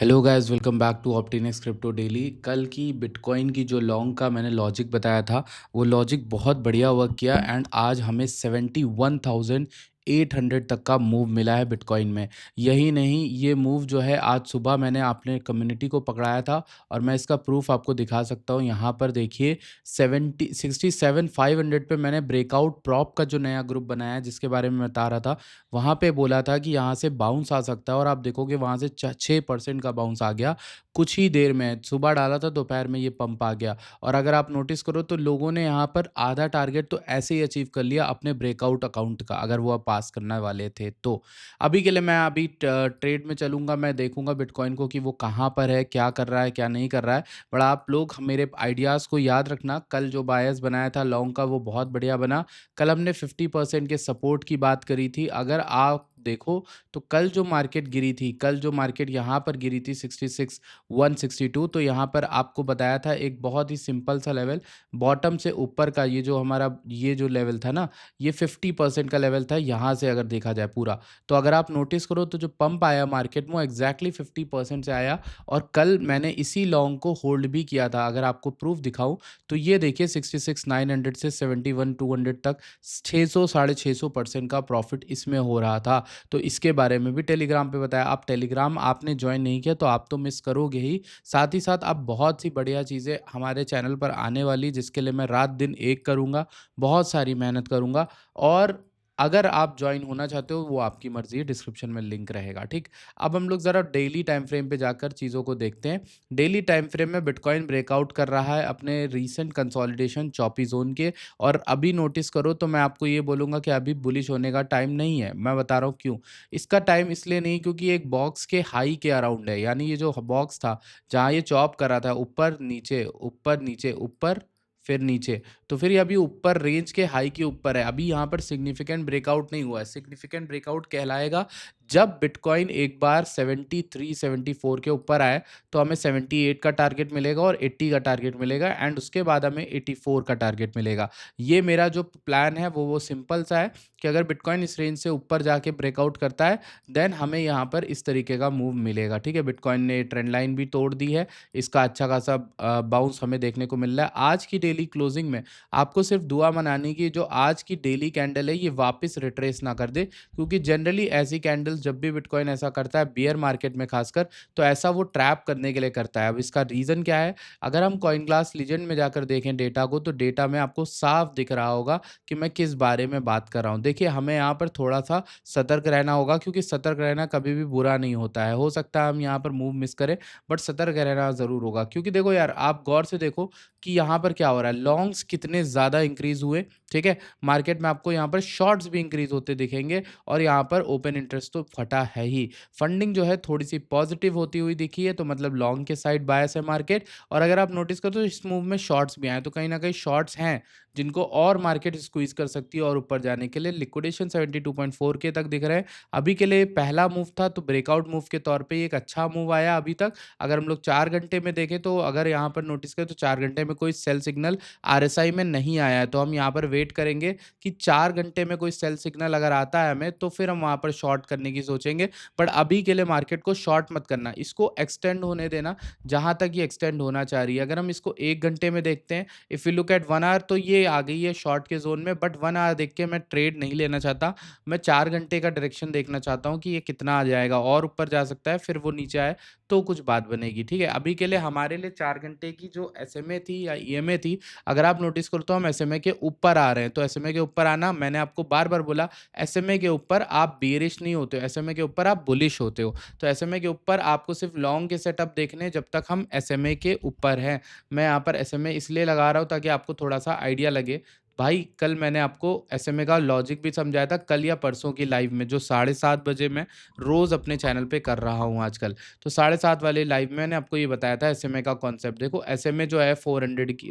Hello guys, welcome back to Optinex crypto daily. कल की bitcoin की जो लॉन्ग का मैंने लॉजिक बताया था, वो लॉजिक बहुत बढ़िया वर्क किया एंड आज हमें 71,800 तक का मूव मिला है बिटकॉइन में। यही नहीं, ये मूव जो है आज सुबह मैंने अपने कम्युनिटी को पकड़ाया था और मैं इसका प्रूफ आपको दिखा सकता हूँ। यहाँ पर देखिए 67,500 पे मैंने ब्रेकआउट प्रॉप का जो नया ग्रुप बनाया है, जिसके बारे में बता रहा था, वहाँ पे बोला था कि यहाँ से बाउंस आ सकता है और आप देखोगे वहाँ से 6% का बाउंस आ गया कुछ ही देर में। सुबह डाला था, दोपहर में ये पंप आ गया और अगर आप नोटिस करो तो लोगों ने यहाँ पर आधा टारगेट तो ऐसे ही अचीव कर लिया अपने ब्रेकआउट अकाउंट का, अगर वो पास करने वाले थे तो। अभी के लिए मैं अभी ट्रेड में चलूंगा, मैं देखूंगा बिटकॉइन को कि वो कहाँ पर है, क्या कर रहा है, क्या नहीं कर रहा है। बट आप लोग मेरे आइडियाज़ को याद रखना, कल जो बायस बनाया था लॉन्ग का वो बहुत बढ़िया बना। कल हमने 50% के सपोर्ट की बात करी थी। अगर आप देखो तो कल जो मार्केट गिरी थी, कल जो मार्केट यहाँ पर गिरी थी 66,162, तो यहाँ पर आपको बताया था एक बहुत ही सिंपल सा लेवल बॉटम से ऊपर का, ये जो हमारा ये जो लेवल था ना, ये 50% का लेवल था यहाँ से अगर देखा जाए पूरा। तो अगर आप नोटिस करो तो जो पंप आया मार्केट में वो एग्जैक्टली 50% से आया और कल मैंने इसी लॉन्ग को होल्ड भी किया था। अगर आपको प्रूफ दिखाऊं तो ये देखिए 66,900 से 71,200 तक 600 साढ़े 600% का प्रॉफिट इसमें हो रहा था। तो इसके बारे में भी टेलीग्राम पे बताया। आप टेलीग्राम आपने ज्वाइन नहीं किया तो आप तो मिस करोगे ही। साथ ही साथ आप बहुत सी बढ़िया चीज़ें हमारे चैनल पर आने वाली, जिसके लिए मैं रात दिन एक करूँगा, बहुत सारी मेहनत करूँगा। और अगर आप ज्वाइन होना चाहते हो वो आपकी मर्ज़ी है, डिस्क्रिप्शन में लिंक रहेगा, ठीक। अब हम लोग ज़रा डेली टाइम फ्रेम पे जाकर चीज़ों को देखते हैं। डेली टाइम फ्रेम में बिटकॉइन ब्रेकआउट कर रहा है अपने रीसेंट कंसोलिडेशन चॉपी जोन के। और अभी नोटिस करो तो मैं आपको ये बोलूँगा कि अभी बुलिश होने का टाइम नहीं है। मैं बता रहा हूँ क्यों। इसका टाइम इसलिए नहीं क्योंकि एक बॉक्स के हाई के अराउंड है, यानी ये जो बॉक्स था जहाँ ये चॉप कर रहा था, ऊपर नीचे ऊपर नीचे ऊपर फिर नीचे, तो फिर ये अभी ऊपर रेंज के हाई के ऊपर है। अभी यहाँ पर सिग्निफिकेंट ब्रेकआउट नहीं हुआ है। सिग्निफिकेंट ब्रेकआउट कहलाएगा जब बिटकॉइन एक बार 73 74 के ऊपर आए, तो हमें 78 का टारगेट मिलेगा और 80 का टारगेट मिलेगा एंड उसके बाद हमें 84 का टारगेट मिलेगा। ये मेरा जो प्लान है वो सिंपल सा है कि अगर बिटकॉइन इस रेंज से ऊपर जाके ब्रेकआउट करता है, देन हमें यहाँ पर इस तरीके का मूव मिलेगा, ठीक है। बिटकॉइन ने ट्रेंड लाइन भी तोड़ दी है, इसका अच्छा खासा बाउंस हमें देखने को मिल रहा है। आज की डेली क्लोजिंग में आपको सिर्फ दुआ मनानी की, जो आज की डेली कैंडल है ये वापस रिट्रेस ना कर दे, क्योंकि जनरली ऐसी कैंडल्स जब भी बिटकॉइन ऐसा करता है बियर मार्केट में खासकर, तो ऐसा वो ट्रैप करने के लिए करता है। अब इसका रीज़न क्या है, अगर हम कॉइन ग्लास लीजेंड में जाकर देखें डेटा को, तो डेटा में आपको साफ दिख रहा होगा कि मैं किस बारे में बात कर रहा हूँ। देखिए, हमें यहाँ पर थोड़ा-सा सतर्क रहना होगा, क्योंकि सतर्क रहना कभी भी बुरा नहीं होता है। हो सकता है हम यहाँ पर मूव मिस करें, बट सतर्क रहना ज़रूर होगा। क्योंकि देखो यार, आप गौर से देखो कि यहाँ पर क्या हो रहा है, लॉन्ग्स कितने ज़्यादा इंक्रीज़ हुए, ठीक है? मार्केट में आपको यहाँ पर शॉर्ट्स भी इंक्रीज़ होते दिखेंगे और यहाँ पर ओपन इंटरेस्ट तो फटा है ही। फंडिंग जो है थोड़ी-सी पॉजिटिव होती हुई दिखी है, तो मतलब लॉन्ग के साइड बायस है मार्केट। और अगर आप नोटिस करो तो इस मूव में शॉर्ट्स भी आए, तो कहीं न कहीं शॉर्ट्स हैं, जिनको और मार्केट स्क्वीज़ कर सकती है और ऊपर जाने के लिए। लिक्विडेशन 72.4 के तक दिख रहे हैं। अभी के लिए पहला मूव था, तो ब्रेकआउट मूव के तौर पे ये एक अच्छा मूव आया अभी तक। अगर हम लोग 4 घंटे में देखें, तो अगर यहाँ पर नोटिस करें तो 4 घंटे में कोई सेल सिग्नल आरएसआई में नहीं आया है, तो हम यहाँ पर वेट करेंगे कि 4 घंटे में कोई सेल सिग्नल अगर आता है हमें, तो फिर हम वहाँ पर शॉर्ट करने की सोचेंगे। बट अभी के लिए मार्केट को शॉर्ट मत करना, इसको एक्सटेंड होने देना जहाँ तक ये एक्सटेंड होना चाह रही है। अगर हम इसको 1 घंटे में देखते हैं, if you look at 1 hour, तो ये आ गई है शॉर्ट के ज़ोन में, बट 1 आवर देख के मैं ट्रेड नहीं लेना चाहता। मैं 4 घंटे का डायरेक्शन देखना चाहता हूँ कि ये कितना आ जाएगा, और ऊपर जा सकता है, फिर वो नीचे आए तो कुछ बात बनेगी, ठीक है। अभी के लिए हमारे लिए 4 घंटे की जो एसएमए थी या ईएमए थी, अगर आप नोटिस करो तो हम एसएमए के ऊपर आ रहे हैं। तो एसएमए के ऊपर आना, मैंने आपको बार-बार बोला, एसएमए के ऊपर आप बेयरिश नहीं होते हो, एसएमए के ऊपर आप बुलिश होते हो। तो एसएमए के ऊपर आपको सिर्फ लॉन्ग के सेटअप देखने हैं जब तक हम एसएमए के ऊपर हैं। मैं यहाँ पर एसएमए इसलिए लगा रहा हूँ ताकि आपको थोड़ा-सा आइडिया लगे। भाई, कल मैंने आपको एसएमए का लॉजिक भी समझाया था, कल या परसों की लाइव में, जो 7:30 बजे मैं रोज़ अपने चैनल पे कर रहा हूँ आजकल। तो 7:30 वाले लाइव में मैंने आपको ये बताया था एसएमए का कॉन्सेप्ट। देखो, एसएमए जो है 400 की,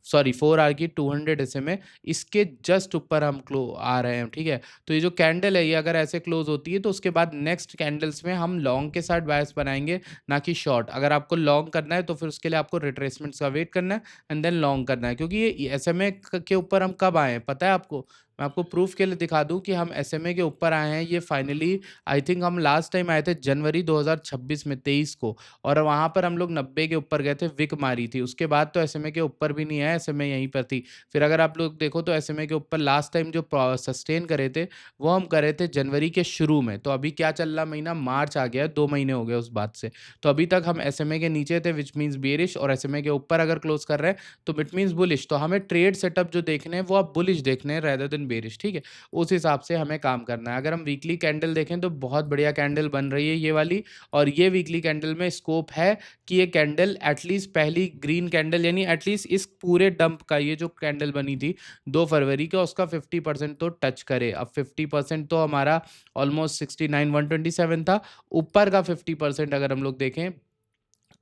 सॉरी 4 आवर की 200 एसएमए, इसके जस्ट ऊपर हम आ रहे हैं, ठीक है। तो ये जो कैंडल है, ये अगर ऐसे क्लोज होती है, तो उसके बाद नेक्स्ट कैंडल्स में हम लॉन्ग के साथ बायस बनाएंगे, ना कि शॉर्ट। अगर आपको लॉन्ग करना है तो फिर उसके लिए आपको रिट्रेसमेंट्स का वेट करना है एंड देन लॉन्ग करना है, क्योंकि ये एसएमए के ऊपर हम कब आए हैं पता है आपको? मैं आपको प्रूफ़ के लिए दिखा दूँ कि हम एसएमए के ऊपर आए हैं। ये फाइनली आई थिंक हम लास्ट टाइम आए थे जनवरी 2026 में 23 को, और वहाँ पर हम लोग 90 के ऊपर गए थे, विक मारी थी। उसके बाद तो एसएमए के ऊपर भी नहीं आए, एसएमए यहीं पर थी। फिर अगर आप लोग देखो तो एसएमए के ऊपर लास्ट टाइम जो सस्टेन करे थे, वो हम करे थे जनवरी के शुरू में। तो अभी क्या चल रहा महीना, मार्च आ गया है, 2 महीने हो गए उस बात से। तो अभी तक हम एसएमए के नीचे थे, व्हिच मीन्स बेयरिश, और एसएमए के ऊपर अगर क्लोज़ कर रहे हैं तो इट मीन्स बुलिश। तो हमें ट्रेड सेटअप जो देखने हैं वो आप बुलिश देखने हैं रेदर देन बेयरिश, ठीक है? उस हिसाब से हमें काम करना है। अगर हम वीकली कैंडल देखें तो बहुत बढ़िया कैंडल बन रही है ये वाली, और ये वीकली कैंडल में स्कोप है कि ये कैंडल एटलीस्ट पहली ग्रीन कैंडल, यानी एटलीस्ट इस पूरे डंप का ये जो कैंडल बनी थी 2 फरवरी का, उसका 50% तो टच करे। अब 50% तो हमारा ऑलमोस्ट 69 127 था। ऊपर का 50% अगर हम लोग देखें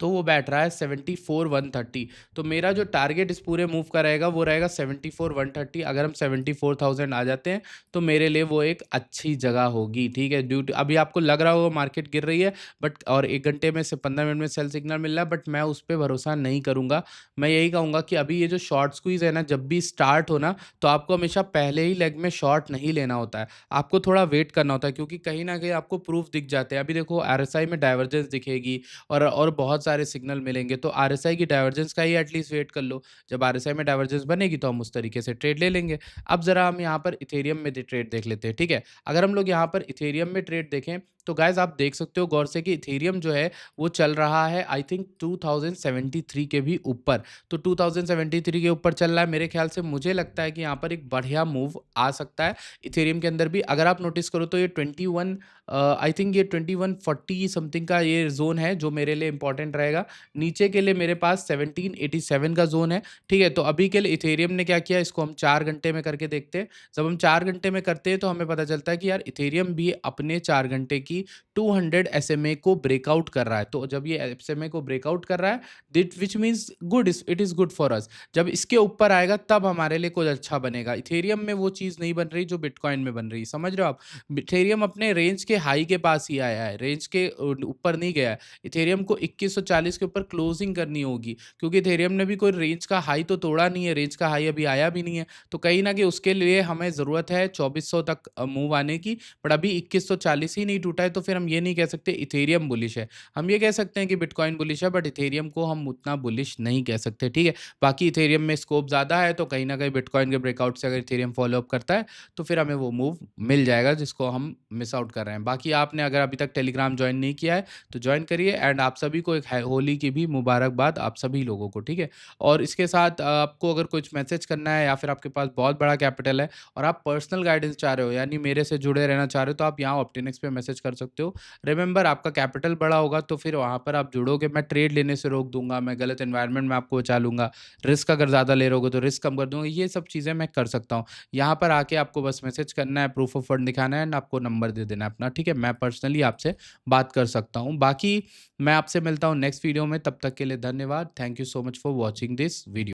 तो वो बैठ रहा है 74 130। तो मेरा जो टारगेट इस पूरे मूव का रहेगा वो रहेगा 74 130। अगर हम 74,000 आ जाते हैं तो मेरे लिए वो एक अच्छी जगह होगी, ठीक है? ड्यू टू अभी आपको लग रहा होगा मार्केट गिर रही है, बट और 1 घंटे में से 15 मिनट में सेल सिग्नल मिल रहा है, बट मैं उस पे भरोसा नहीं करूँगा। मैं यही कहूँगा कि अभी ये जो शॉर्ट स्क्वीज़ है ना, जब भी स्टार्ट हो ना, तो आपको हमेशा पहले ही लेग में शॉर्ट नहीं लेना होता है। आपको थोड़ा वेट करना होता है, क्योंकि कहीं न कहीं आपको प्रूफ दिख जाते हैं। अभी देखो आरएसआई में डाइवर्जेंस दिखेगी, और बहुत सारे सिग्नल मिलेंगे, तो आरएसआई की डाइवर्जेंस का ही एटलीस्ट वेट कर लो। जब आरएसआई में डाइवर्जेंस बनेगी तो हम उस तरीके से ट्रेड ले लेंगे। अब ज़रा हम यहाँ पर इथेरियम में ट्रेड देख लेते हैं, ठीक है? अगर हम लोग यहाँ पर इथेरियम में ट्रेड देखें तो गाइस आप देख सकते हो गौर से कि इथेरियम जो है वो चल रहा है आई थिंक 2073 के भी ऊपर। तो 2073 के ऊपर चल रहा है, मेरे ख्याल से मुझे लगता है कि यहाँ पर एक बढ़िया मूव आ सकता है इथेरियम के अंदर भी। अगर आप नोटिस करो तो ये 21 आई थिंक ये 2140 समथिंग का ये ज़ोन है जो मेरे लिए इंपॉर्टेंट रहेगा। नीचे के लिए मेरे पास 1787 का ज़ोन है, ठीक है? तो अभी के लिए इथेरियम ने क्या किया, इसको हम 4 घंटे में करके देखते हैं। जब हम 4 घंटे में करते हैं तो हमें पता चलता है कि यार इथेरियम भी अपने 4 घंटे की 200 एसएमए को ब्रेकआउट कर रहा है। तो जब ये एसएमए को ब्रेकआउट कर रहा है, that which means good, it is good for us. जब इसके ऊपर आएगा तब हमारे लिए कुछ अच्छा बनेगा। इथेरियम में वो चीज़ नहीं बन रही जो बिटकॉइन में बन रही है, समझ रहे हो आप? इथेरियम अपने रेंज के हाई के पास ही आया है, रेंज के ऊपर नहीं गया है। इथेरियम को 2140 के ऊपर क्लोजिंग करनी होगी, क्योंकि इथेरियम ने भी कोई रेंज का हाई तो तोड़ा नहीं है, रेंज का हाई अभी आया भी नहीं है। तो कहीं न कहीं उसके लिए हमें ज़रूरत है 2400 तक मूव आने की, बट अभी 2140 ही नहीं टूटा है, तो फिर हम ये नहीं कह सकते इथेरियम बुलिश है। हम ये कह सकते हैं कि बिटकॉइन बुलिश है, बट इथेरियम को हम उतना बुलिश नहीं कह सकते, ठीक है? बाकी इथेरियम में स्कोप ज़्यादा है, तो कहीं न कहीं बिटकॉइन के ब्रेकआउट से अगर इथेरियम फ़ॉलो अप करता है, तो फिर हमें वो मूव मिल जाएगा जिसको हम मिस आउट कर रहे हैं। बाकी आपने अगर अभी तक टेलीग्राम जॉइन नहीं किया है तो जॉइन करिए, एंड आप सभी को एक होली की भी मुबारकबाद आप सभी लोगों को, ठीक है? और इसके साथ आपको अगर कुछ मैसेज करना है या फिर आपके पास बहुत बड़ा कैपिटल है और आप पर्सनल गाइडेंस चाह रहे हो, यानी मेरे से जुड़े रहना चाह रहे हो, तो आप यहाँ ऑप्टिनिक्स पे मैसेज कर सकते हो। रिमेंबर आपका कैपिटल बड़ा होगा तो फिर वहाँ पर आप जुड़ोगे, मैं ट्रेड लेने से रोक दूंगा, मैं गलत एनवायरनमेंट में आपको बचा लूंगा, रिस्क अगर ज़्यादा ले रहोगे तो रिस्क कम कर दूंगा। ये सब चीज़ें मैं कर सकता हूँ। यहाँ पर आके आपको बस मैसेज करना है, प्रूफ ऑफ फंड दिखाना है, एंड आपको नंबर दे देना है अपना, ठीक है? मैं पर्सनली आपसे बात कर सकता हूँ। बाकी मैं आपसे मिलता हूँ नेक्स्ट वीडियो में, तब तक के लिए धन्यवाद। Thank you so much for watching this video.